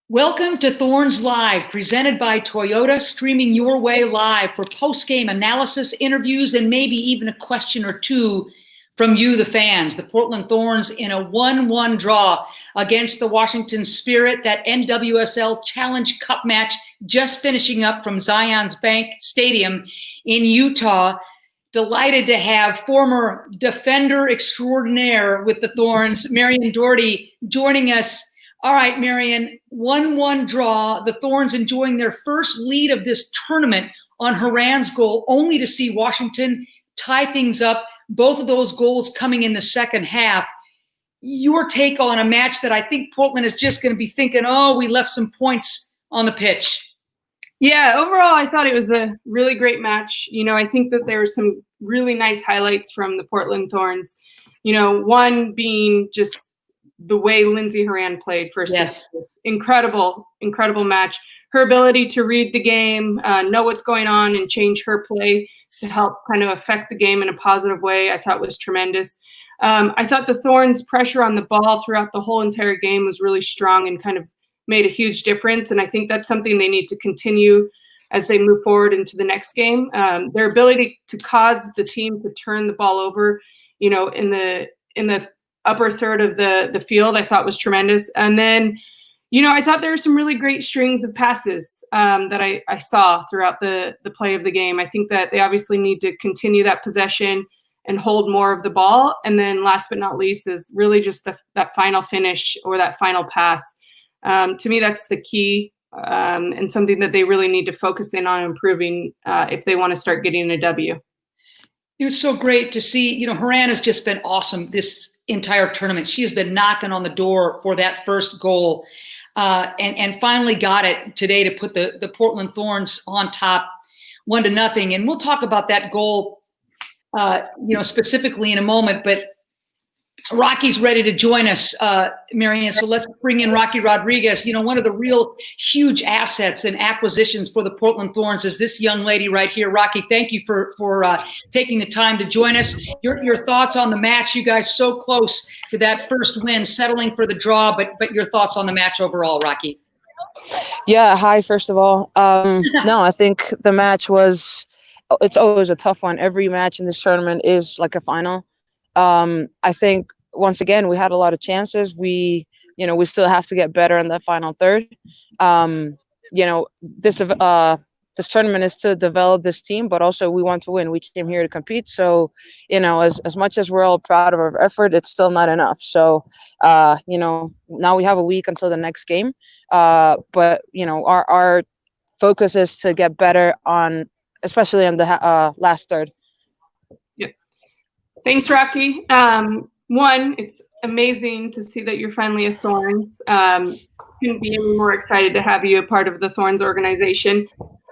Welcome to Thorns Live, presented by Toyota, streaming your way live for post-game analysis, interviews, and maybe even a question or two from you, the fans. The Portland Thorns in a 1-1 draw against the Washington Spirit, that NWSL Challenge Cup match just finishing up from Zions Bank Stadium in Utah. Delighted to have former defender extraordinaire with the Thorns, Marian Dougherty, joining us. All right, Marian, 1-1 draw. The Thorns enjoying their first lead of this tournament on Horan's goal, only to see Washington tie things up. Both of those goals coming in the second half. Your take on a match that I think Portland is just going to be thinking, oh, we left some points on the pitch. Yeah, overall, I thought it was a really great match. I think that there were some really nice highlights from the Portland Thorns. One being just the way Lindsey Horan played first. Yes. Incredible match. Her ability to read the game, know what's going on, and change her play to help kind of affect the game in a positive way, I thought was tremendous. I thought the Thorns' pressure on the ball throughout the whole entire game was really strong and kind of made a huge difference. And I think that's something they need to continue as they move forward into the next game. Their ability to cause the team to turn the ball over, in the upper third of the field, I thought was tremendous. And then, I thought there were some really great strings of passes that I saw throughout the play of the game. I think that they obviously need to continue that possession and hold more of the ball. And then last but not least is really just that final finish or that final pass. To me, that's the key and something that they really need to focus in on improving if they want to start getting a W. It was so great to see, Horan has just been awesome this entire tournament. She has been knocking on the door for that first goal and finally got it today to put the Portland Thorns on top 1-0. And we'll talk about that goal, specifically in a moment, but Rakhi's ready to join us, Marian. So let's bring in Rakhi Rodriguez. One of the real huge assets and acquisitions for the Portland Thorns is this young lady right here. Rakhi, thank you for taking the time to join us. Your thoughts on the match? You guys so close to that first win, settling for the draw, but your thoughts on the match overall, Rakhi? Yeah, hi, first of all. No, I think the match it's always a tough one. Every match in this tournament is like a final. I think once again we had a lot of chances. We still have to get better in that final third. This tournament is to develop this team, but also we want to win. We came here to compete. So, as much as we're all proud of our effort, it's still not enough. So, now we have a week until the next game. But our focus is to get better especially on the last third. Thanks, Rakhi. One, it's amazing to see that you're finally a Thorns. Couldn't be any more excited to have you a part of the Thorns organization.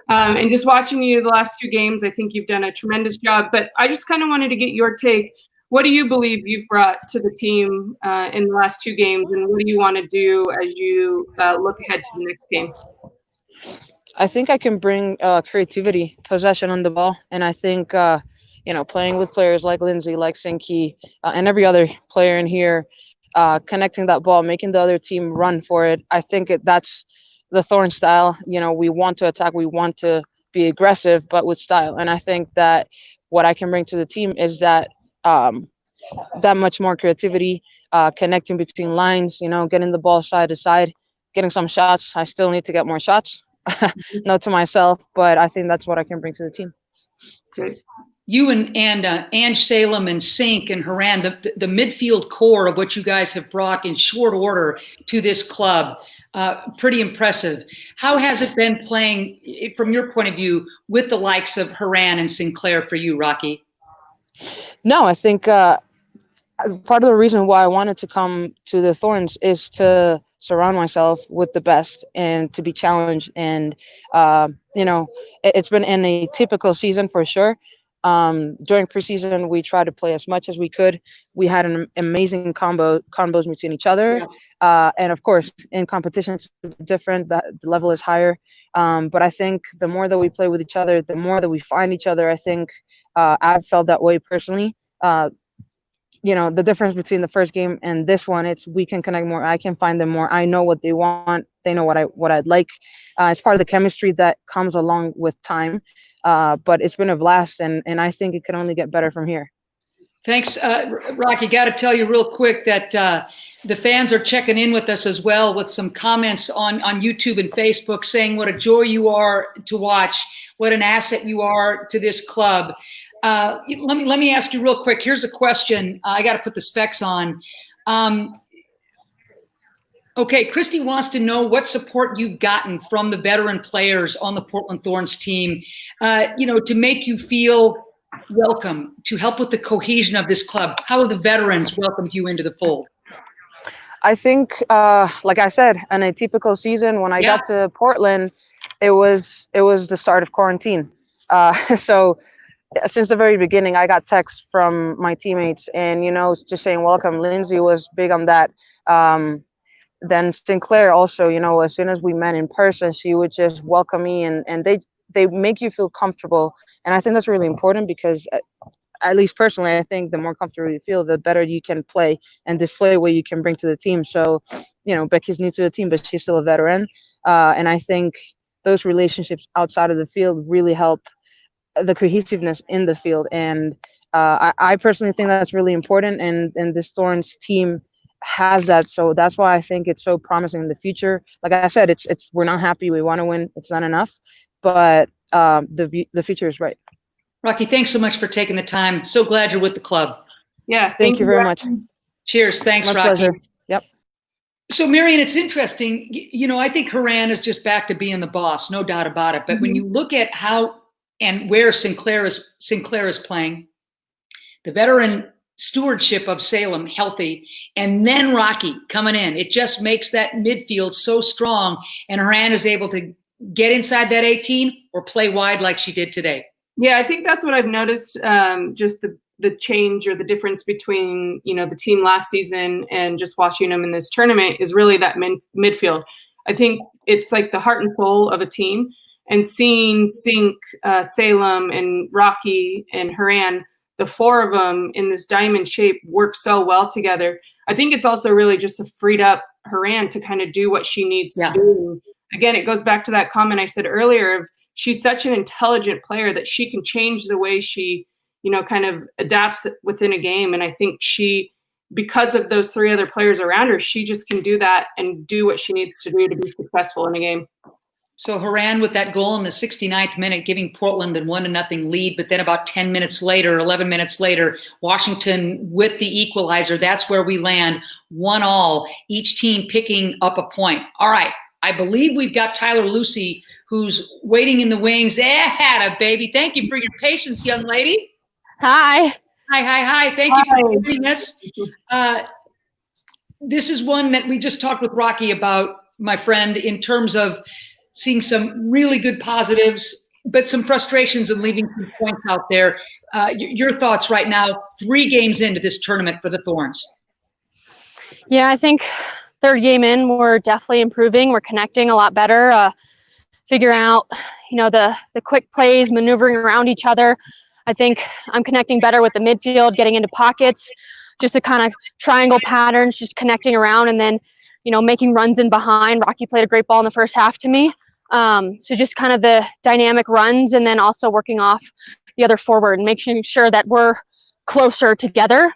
And just watching you the last two games, I think you've done a tremendous job. But I just kind of wanted to get your take. What do you believe you've brought to the team in the last two games, and what do you want to do as you look ahead to the next game? I think I can bring creativity, possession on the ball, and I think playing with players like Lindsey, like Sinki, and every other player in here, connecting that ball, making the other team run for it. I think that's the Thorn style. We want to attack, we want to be aggressive, but with style. And I think that what I can bring to the team is that much more creativity, connecting between lines, getting the ball side to side, getting some shots. I still need to get more shots, note to myself, but I think that's what I can bring to the team. Good. You and Ange Salem and Sink and Horan, the midfield core of what you guys have brought in short order to this club, pretty impressive. How has it been playing, from your point of view, with the likes of Horan and Sinclair for you, Rakhi? No, I think part of the reason why I wanted to come to the Thorns is to surround myself with the best and to be challenged. And, it's been in a typical season for sure. During preseason, we tried to play as much as we could. We had an amazing combos between each other. Yeah. And of course, in competition, it's different. The level is higher. But I think the more that we play with each other, the more that we find each other, I think I've felt that way personally. the difference between the first game and this one, it's we can connect more. I can find them more. I know what they want. They know what I'd like. It's part of the chemistry that comes along with time. But it's been a blast, and I think it can only get better from here. Thanks, Rakhi. Got to tell you real quick that the fans are checking in with us as well with some comments on YouTube and Facebook saying what a joy you are to watch, what an asset you are to this club. Let me ask you real quick. Here's a question. I got to put the specs on. Okay, Christy wants to know what support you've gotten from the veteran players on the Portland Thorns team, to make you feel welcome, to help with the cohesion of this club. How have the veterans welcomed you into the fold? I think, like I said, in a typical season, when I got to Portland, it was the start of quarantine. So since the very beginning, I got texts from my teammates and, just saying welcome. Lindsay was big on that. Then Sinclair also, as soon as we met in person, she would just welcome me, and they make you feel comfortable. And I think that's really important because, at least personally, I think the more comfortable you feel, the better you can play and display what you can bring to the team. So, Becky's new to the team, but she's still a veteran. And I think those relationships outside of the field really help the cohesiveness in the field. And I personally think that's really important. And this Thorns team has that. So that's why I think it's so promising in the future. Like I said, it's we're not happy. We want to win. It's not enough. But the future is right. Rakhi, thanks so much for taking the time. So glad you're with the club. Yeah. Thank you very much. Cheers. Thanks, My Rakhi. pleasure. Yep. So, Marian, it's interesting. I think Horan is just back to being the boss, no doubt about it. But when you look at how and where Sinclair is playing, the veteran stewardship of Salem healthy, and then Rakhi coming in, it just makes that midfield so strong. And Horan is able to get inside that 18 or play wide like she did today. Yeah, I think that's what I've noticed. Just the change or the difference between the team last season and just watching them in this tournament is really that midfield. I think it's like the heart and soul of a team. And seeing Sink, Salem, and Rakhi and Horan, the four of them in this diamond shape work so well together. I think it's also really just a freed up Horan to kind of do what she needs to do. Again, it goes back to that comment I said earlier of she's such an intelligent player that she can change the way she, kind of adapts within a game. And I think because of those three other players around her, she just can do that and do what she needs to do to be successful in a game. So Horan with that goal in the 69th minute, giving Portland the 1-0 lead. But then about 10 minutes later, 11 minutes later, Washington with the equalizer. That's where we land 1-1, each team picking up a point. All right. I believe we've got Tyler Lucy, who's waiting in the wings. Atta baby. Thank you for your patience, young lady. Hi. Hi. Thank you for joining us. This is one that we just talked with Rakhi about, my friend, in terms of seeing some really good positives, but some frustrations and leaving some points out there. Your thoughts right now, 3 games into this tournament for the Thorns. Yeah, I think third game in, we're definitely improving. We're connecting a lot better, figuring out, the quick plays, maneuvering around each other. I think I'm connecting better with the midfield, getting into pockets, just the kind of triangle patterns, just connecting around, and then, making runs in behind. Rakhi played a great ball in the first half to me. So just kind of the dynamic runs, and then also working off the other forward and making sure that we're closer together.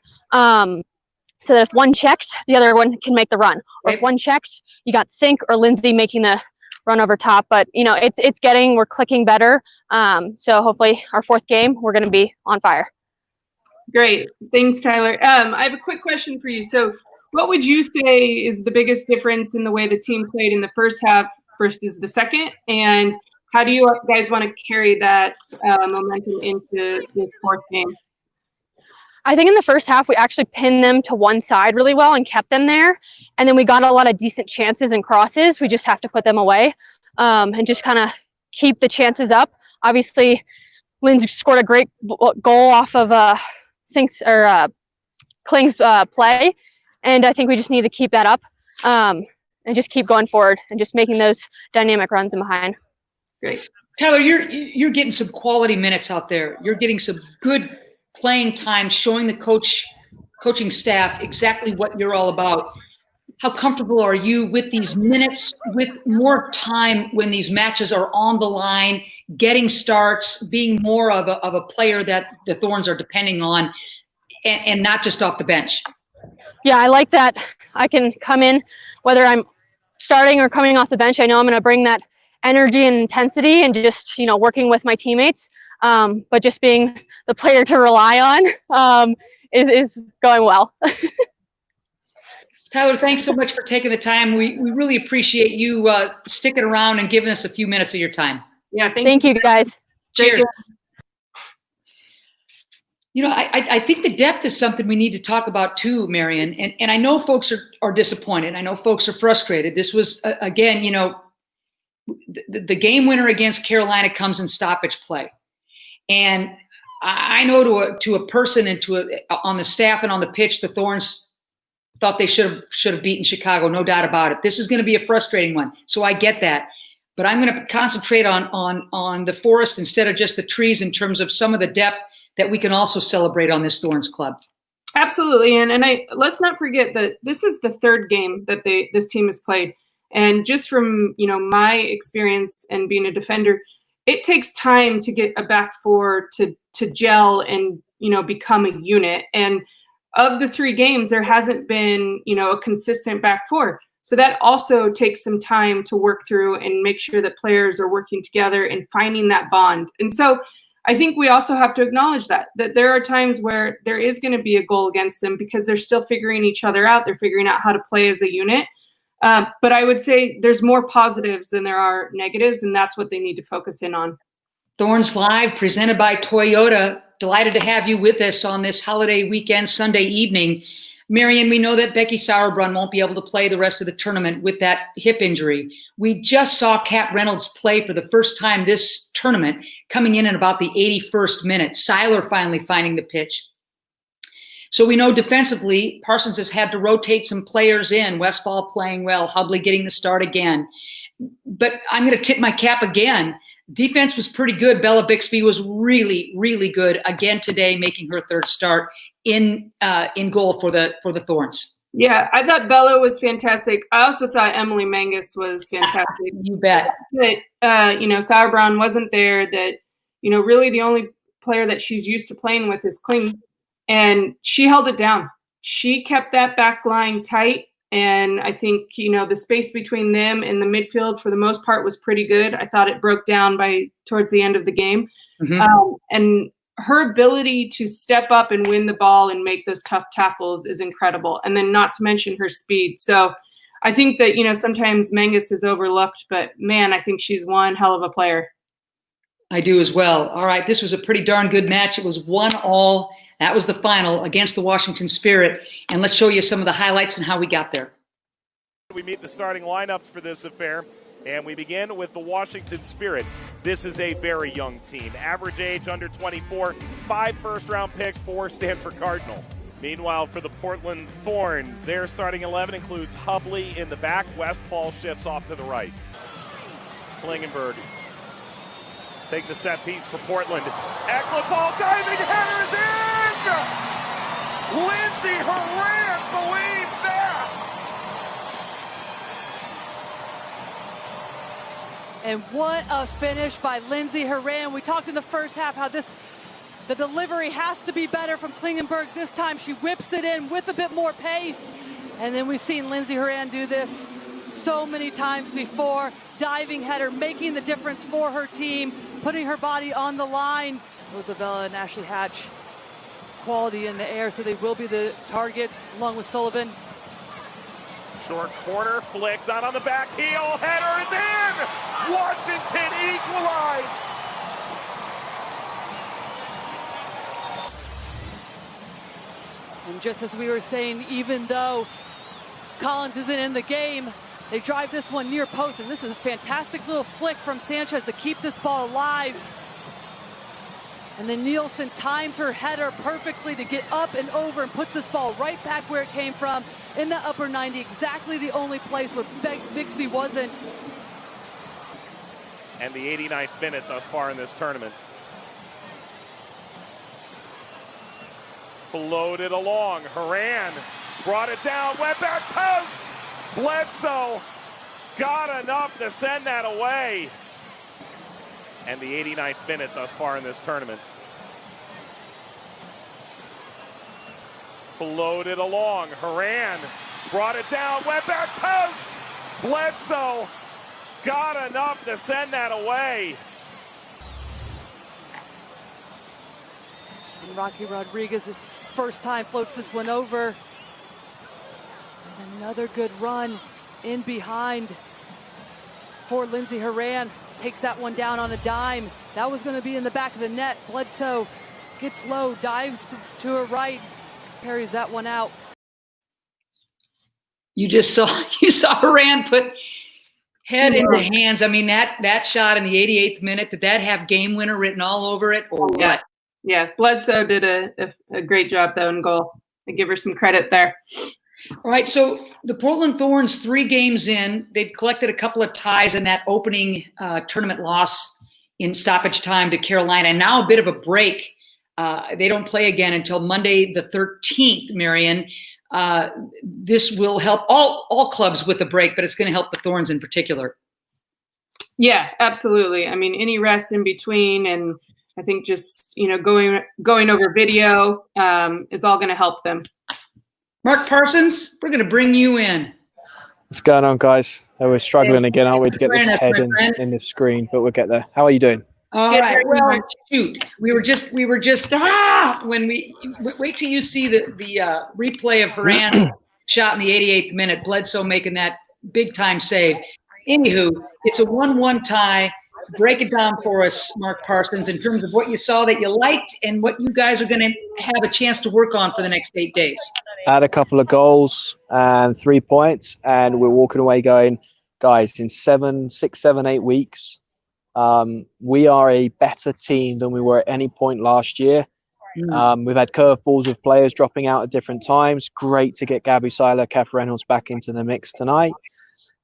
So that if one checks, the other one can make the run. Or if one checks, you got Sink or Lindsay making the run over top. But, we're clicking better. So hopefully our 4th game, we're going to be on fire. Great. Thanks, Tyler. I have a quick question for you. So what would you say is the biggest difference in the way the team played in the first half versus the second? And how do you guys want to carry that momentum into the 4th game? I think in the first half, we actually pinned them to one side really well and kept them there. And then we got a lot of decent chances and crosses. We just have to put them away and just kind of keep the chances up. Obviously, Lindsay scored a great goal off of Sink's or Kling's play. And I think we just need to keep that up and just keep going forward and just making those dynamic runs in behind. Great. Tyler, you're getting some quality minutes out there. You're getting some good playing time, showing the coach coaching staff exactly what you're all about. How comfortable are you with these minutes, with more time when these matches are on the line, getting starts, being more of a player that the Thorns are depending on, and not just off the bench? Yeah, I like that. I can come in, whether I'm starting or coming off the bench. I know I'm going to bring that energy and intensity and just, working with my teammates. But just being the player to rely on is going well. Tyler, thanks so much for taking the time. We really appreciate you sticking around and giving us a few minutes of your time. Yeah, thank you guys. Cheers. I think the depth is something we need to talk about too, Marian. And I know folks are disappointed. I know folks are frustrated. This was, again, the game winner against Carolina comes in stoppage play. And I know to a person and on the staff and on the pitch, the Thorns thought they should have beaten Chicago, no doubt about it. This is going to be a frustrating one, so I get that. But I'm going to concentrate on the forest instead of just the trees in terms of some of the depth that we can also celebrate on this Thorns club. Absolutely, and let's not forget that this is the third game that this team has played, and just from my experience and being a defender, it takes time to get a back four to gel and become a unit. And of the 3 games, there hasn't been, a consistent back four. So that also takes some time to work through and make sure that players are working together and finding that bond. And so I think we also have to acknowledge that there are times where there is going to be a goal against them because they're still figuring each other out. They're figuring out how to play as a unit. But I would say there's more positives than there are negatives, and that's what they need to focus in on. Thorns Live, presented by Toyota. Delighted to have you with us on this holiday weekend, Sunday evening. Marian, we know that Becky Sauerbrunn won't be able to play the rest of the tournament with that hip injury. We just saw Kat Reynolds play for the first time this tournament, coming in at about the 81st minute. Seiler finally finding the pitch. So we know defensively, Parsons has had to rotate some players in. Westphal playing well, Hubley getting the start again. But I'm going to tip my cap again. Defense was pretty good. Bella Bixby was really, really good again today, making her third start in goal for the Thorns. Yeah, I thought Bella was fantastic. I also thought Emily Mangus was fantastic. You bet. That Sauerbrunn wasn't there. That really the only player that she's used to playing with is Kling, and she held it down. She kept that back line tight. And I think, the space between them and the midfield for the most part was pretty good. I thought it broke down towards the end of the game. Mm-hmm. And her ability to step up and win the ball and make those tough tackles is incredible. And then not to mention her speed. So I think that, sometimes Mangus is overlooked, but man, I think she's one hell of a player. I do as well. All right. This was a pretty darn good match. It was 1-1. That was the final against the Washington Spirit. And let's show you some of the highlights and how we got there. We meet the starting lineups for this affair, and we begin with the Washington Spirit. This is a very young team. Average age under 24, 5 first-round picks, 4 stand for Cardinal. Meanwhile, for the Portland Thorns, their starting 11 includes Hubley in the back. Westphal shifts off to the right. Klingenberg take the set piece for Portland. Excellent ball, diving header is in! Lindsay Horan, believe that! And what a finish by Lindsay Horan. We talked in the first half how the delivery has to be better from Klingenberg. This time she whips it in with a bit more pace. And then we've seen Lindsay Horan do this so many times before. Diving header, making the difference for her team, putting her body on the line. Roosevelt and Ashley Hatch, quality in the air, so they will be the targets along with Sullivan. Short corner, flick, not on the back heel, header is in! Washington equalize! And just as we were saying, even though Collins isn't in the game, they drive this one near post, and this is a fantastic little flick from Sanchez to keep this ball alive. And then Nielsen times her header perfectly to get up and over and puts this ball right back where it came from in the upper 90, exactly the only place where Bixby wasn't. And the 89th minute thus far in this tournament. Floated along. Haran brought it down. Went back post. Bledsoe got enough to send that away. And the 89th minute thus far in this tournament. Floated along. Haran brought it down. Went back post. Bledsoe got enough to send that away. And Rakhi Rodriguez, first time, floats this one over. And another good run in behind for Lindsey Haran. Takes that one down on a dime. That was going to be in the back of the net. Bledsoe gets low, dives to her right, carries that one out. You saw Haran put head into hands. I mean, that shot in the 88th minute, did that have game winner written all over it or what? Yeah, Bledsoe did a great job though in goal. I give her some credit there. All right, so the Portland Thorns, 3 games in, they've collected a couple of ties in that opening tournament loss in stoppage time to Carolina, and now a bit of a break. They don't play again until Monday the 13th, Marian. This will help all clubs with the break, but it's going to help the Thorns in particular. Yeah, absolutely. I mean, any rest in between, and I think just going over video is all going to help them. Mark Parsons, we're going to bring you in. What's going on, guys? We're struggling again, aren't we, to get this head in this screen, but we'll get there. How are you doing? All right. Well, shoot, we were just when we wait till you see the replay of Haran shot in the 88th minute, Bledsoe making that big time save. Anywho, it's a 1-1 tie. Break it down for us, Mark Parsons, in terms of what you saw that you liked and what you guys are going to have a chance to work on for the next 8 days. Had a couple of goals and 3 points, and we're walking away going, guys, in 6, 7, 8 weeks, we are a better team than we were at any point last year. We've had curveballs with players dropping out at different times. Great to get Gabby Seiler, Kath Reynolds back into the mix tonight.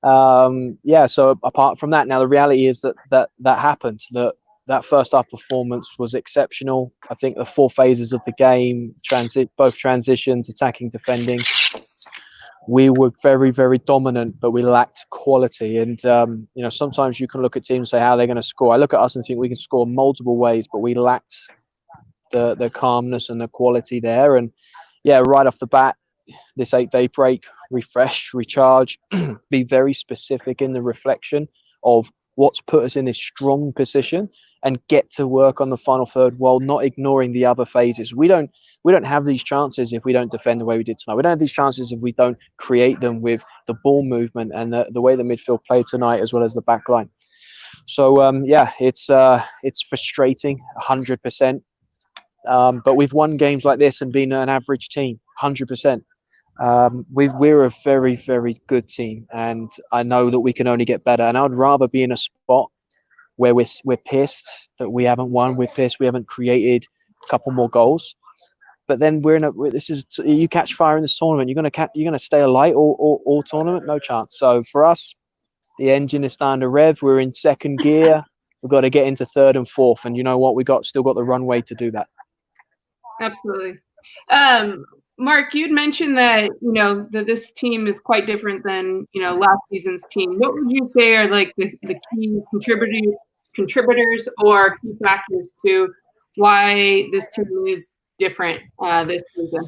So apart from that, now the reality is that happened. That first half performance was exceptional. I think the 4 phases of the game, both transitions, attacking, defending, we were very, very dominant, but we lacked quality. And sometimes you can look at teams and say how they're going to score. I look at us and think we can score multiple ways, but we lacked the calmness and the quality there. And right off the bat, this 8-day break, refresh, recharge, be very specific in the reflection of what's put us in this strong position and get to work on the final third while not ignoring the other phases. We don't have these chances if we don't defend the way we did tonight. We don't have these chances if we don't create them with the ball movement and the way the midfield played tonight, as well as the back line. So it's frustrating 100%. But we've won games like this and been an average team 100%. We're a very, very good team, and I know that we can only get better. And I'd rather be in a spot where we're pissed that we haven't won. We're pissed we haven't created a couple more goals. But then you catch fire in this tournament. You're gonna stay alight all tournament, no chance. So for us, the engine is starting to rev. We're in second gear. We've got to get into third and fourth, and you know what? Still got the runway to do that. Absolutely. Mark, you'd mentioned that that this team is quite different than last season's team. What would you say are like the key contributors or key factors to why this team is different this season?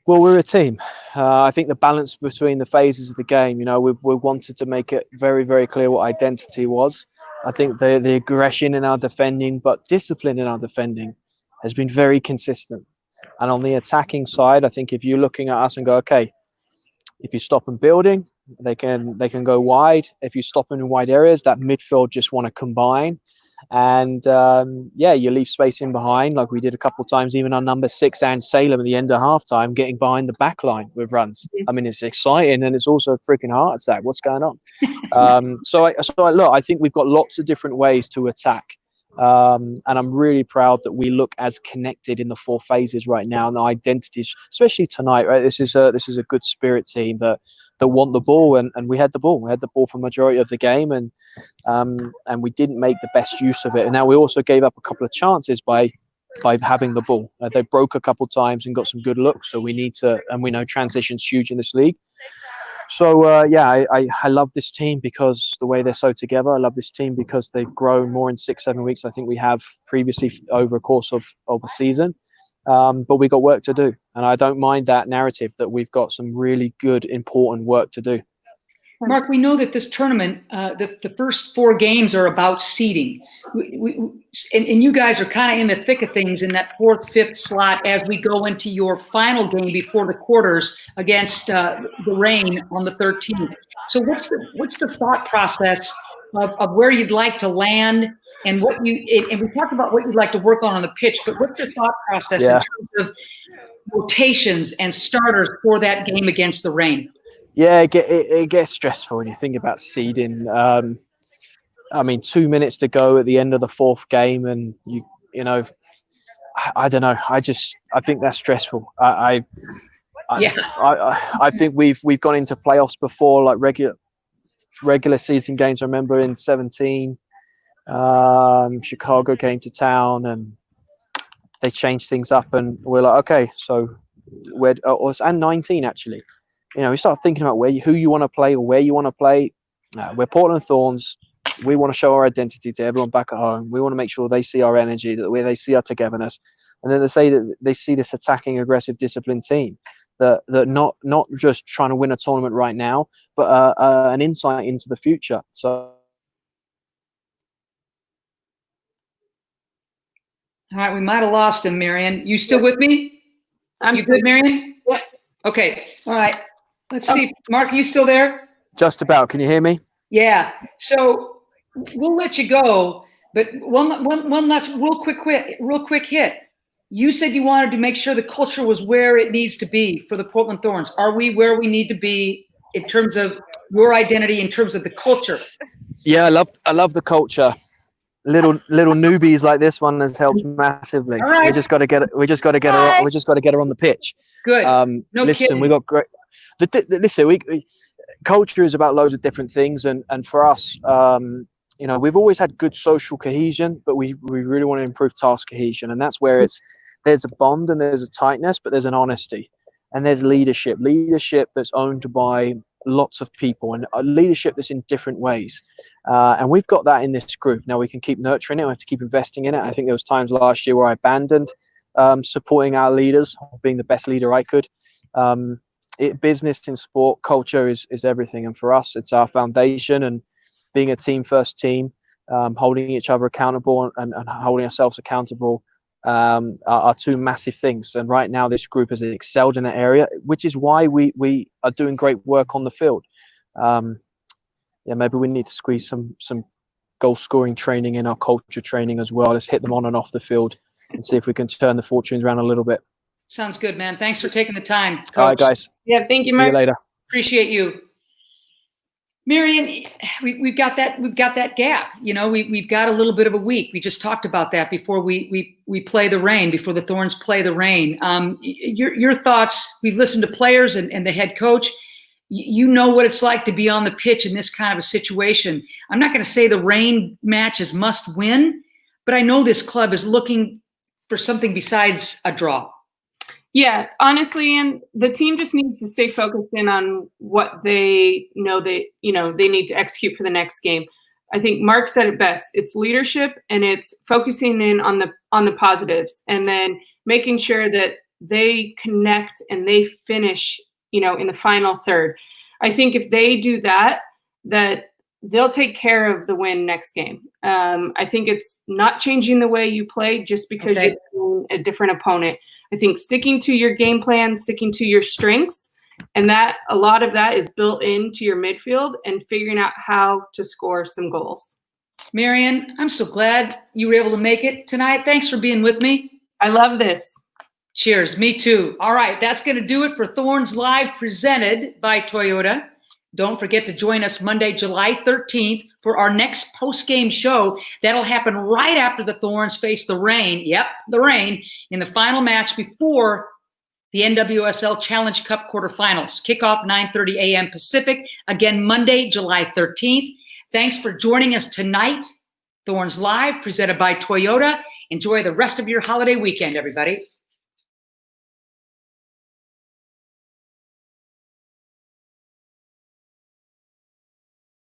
Well, we're a team. I think the balance between the phases of the game. We wanted to make it very, very clear what identity was. I think the aggression in our defending, but discipline in our defending, has been very consistent. And on the attacking side, I think if you're looking at us and go, okay, if you stop them building, they can go wide. If you stop them in wide areas, that midfield just want to combine. And you leave space in behind, like we did a couple of times, even on number 6 and Salem at the end of halftime, getting behind the back line with runs. I mean, it's exciting, and it's also a freaking heart attack. What's going on? So I think we've got lots of different ways to attack. And I'm really proud that we look as connected in the 4 phases right now, and the identities, especially tonight. Right, this is a good spirit team that want the ball, and we had the ball. We had the ball for majority of the game, and we didn't make the best use of it. And now we also gave up a couple of chances by by having the ball. They broke a couple times and got some good looks. So we need to, and we know transition's huge in this league. So I love this team because the way they're so together. I love this team because they've grown more in 6-7 weeks. I think we have previously over a course of a season. But we got work to do, and I don't mind that narrative that we've got some really good, important work to do. Mark, we know that this tournament, the first 4 games are about seeding. And you guys are kind of in the thick of things in that 4th, 5th slot as we go into your final game before the quarters against the Reign on the 13th. So what's the thought process of where you'd like to land and and we talked about what you'd like to work on the pitch, but what's your thought process in terms of rotations and starters for that game against the Reign? Yeah, it gets stressful when you think about seeding. I mean, 2 minutes to go at the end of the 4th game, and you know, I don't know. I think that's stressful. I think we've gone into playoffs before, like regular season games. I remember in 17, Chicago came to town and they changed things up, and we're like, okay, so and 19 actually. You know, we start thinking about who you want to play or where you want to play. We're Portland Thorns. We want to show our identity to everyone back at home. We want to make sure they see our energy, that they see our togetherness, and then they say that they see this attacking, aggressive, disciplined team that not just trying to win a tournament right now, but an insight into the future. So. All right, we might have lost him, Marian. You still with me? I'm you still good, Marian? Yeah. Okay. All right. Let's see. Mark, are you still there? Just about. Can you hear me? Yeah. So we'll let you go, but one last real quick hit. You said you wanted to make sure the culture was where it needs to be for the Portland Thorns. Are we where we need to be in terms of your identity, in terms of the culture? Yeah, I love the culture. Little newbies like this one has helped massively. All right. We just got to get her on the pitch. Good. Listen, kidding. we got great. Listen, culture is about loads of different things, and for us, you know, we've always had good social cohesion, but we really want to improve task cohesion, and that's where there's a bond and there's a tightness, but there's an honesty, and there's leadership that's owned by lots of people, and a leadership that's in different ways, and we've got that in this group. Now we can keep nurturing it. We have to keep investing in it. I think there was times last year where I abandoned supporting our leaders, being the best leader I could. Business in sport, culture is everything, and for us, it's our foundation. And being a team first team, holding each other accountable and holding ourselves accountable are 2 massive things. And right now, this group has excelled in that area, which is why we are doing great work on the field. Maybe we need to squeeze some goal scoring training in our culture training as well. Let's hit them on and off the field and see if we can turn the fortunes around a little bit. Sounds good, man. Thanks for taking the time, Coach. All right, guys. Yeah, thank you, See Mark. you later. Appreciate you. Marian, we've got that gap. You know, we've got a little bit of a week. We just talked about that before we play the Reign, before the Thorns play the Reign. Your thoughts? We've listened to players and the head coach. You know what it's like to be on the pitch in this kind of a situation. I'm not going to say the Reign match is must win, but I know this club is looking for something besides a draw. Yeah, honestly, and the team just needs to stay focused in on what they know they need to execute for the next game. I think Mark said it best. It's leadership, and it's focusing in on the positives, and then making sure that they connect and they finish, in the final third. I think if they do that they'll take care of the win next game. I think it's not changing the way you play just because you're a different opponent. I think sticking to your game plan, sticking to your strengths, and that a lot of that is built into your midfield and figuring out how to score some goals. Marian, I'm so glad you were able to make it tonight. Thanks for being with me. I love this. Cheers. Me too. All right. That's going to do it for Thorns Live presented by Toyota. Don't forget to join us Monday, July 13th for our next post-game show. That'll happen right after the Thorns face the Reign. Yep, the Reign in the final match before the NWSL Challenge Cup quarterfinals. Kickoff 9:30 a.m. Pacific. Again, Monday, July 13th. Thanks for joining us tonight. Thorns Live, presented by Toyota. Enjoy the rest of your holiday weekend, everybody.